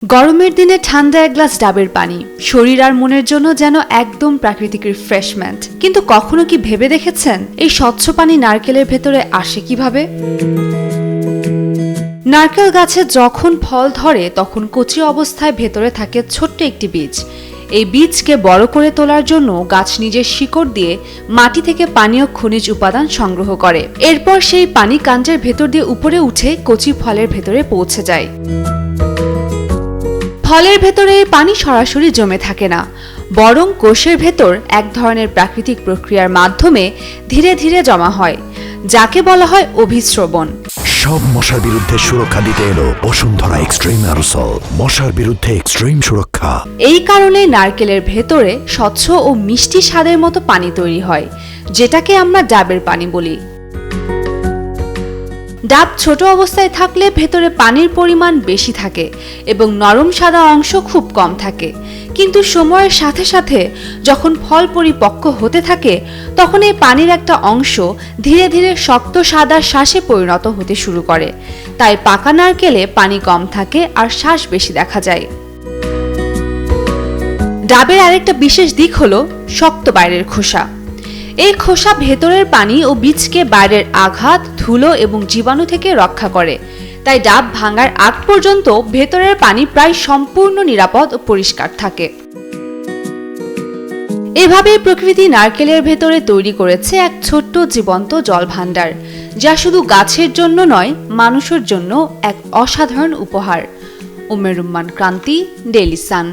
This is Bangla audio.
গরমের দিনে ঠান্ডা এক গ্লাস ডাবের পানি শরীর আর মনের জন্য যেন একদম প্রাকৃতিক রিফ্রেশমেন্ট। কিন্তু কখনো কি ভেবে দেখেছেন এই স্বচ্ছ পানি নারকেলের ভেতরে আসে কিভাবে? নারকেল গাছে যখন ফল ধরে তখন কচি অবস্থায় ভেতরে থাকে ছোট্ট একটি বীজ। এই বীজকে বড় করে তোলার জন্য গাছ নিজের শিকড় দিয়ে মাটি থেকে পানি ও খনিজ উপাদান সংগ্রহ করে। এরপর সেই পানি কাণ্ডের ভেতর দিয়ে উপরে উঠে কচি ফলের ভেতরে পৌঁছে যায়। ফলের ভেতরে পানি সরাসরি জমে থাকে না, বরং কোষের ভেতর এক ধরনের প্রাকৃতিক প্রক্রিয়ার মাধ্যমে ধীরে ধীরে জমা হয়, যাকে বলা হয় অভিস্রবণ। সব মশার বিরুদ্ধে সুরক্ষা দিতে এলো বসুন্ধরা এক্সট্রিম অ্যারোসল, মশার বিরুদ্ধে এক্সট্রিম সুরক্ষা। এই কারণে নারকেলের ভেতরে স্বচ্ছ ও মিষ্টি স্বাদের মতো পানি তৈরি হয়, যেটাকে আমরা ডাবের পানি বলি। ডাব ছোট অবস্থায় থাকলে ভেতরে পানির পরিমাণ বেশি থাকে এবং নরম সাদা অংশ খুব কম থাকে। কিন্তু সময়ের সাথে সাথে যখন ফল পরিপক্ক হতে থাকে তখন এই পানির একটা অংশ ধীরে ধীরে শক্ত সাদা শাঁসে পরিণত হতে শুরু করে। তাই পাকা নারকেলে পানি কম থাকে আর শাঁস বেশি দেখা যায়। ডাবের আরেকটা বিশেষ দিক হলো শক্ত বাইরের খোসা। এই খোসা ভেতরের পানি ও বীজকে বাইরের আঘাত, ধুলো এবং জীবাণু থেকে রক্ষা করে। তাই ডাব ভাঙার আগ পর্যন্ত ভেতরের পানি প্রায় সম্পূর্ণ নিরাপদ ও পরিষ্কার থাকে। এভাবে প্রকৃতি নারকেলের ভেতরে তৈরি করেছে এক ছোট্ট জীবন্ত জল ভাণ্ডার, যা শুধু গাছের জন্য নয়, মানুষের জন্য এক অসাধারণ উপহার। উম্মে রুম্মান ক্রান্তি, ডেইলি সান।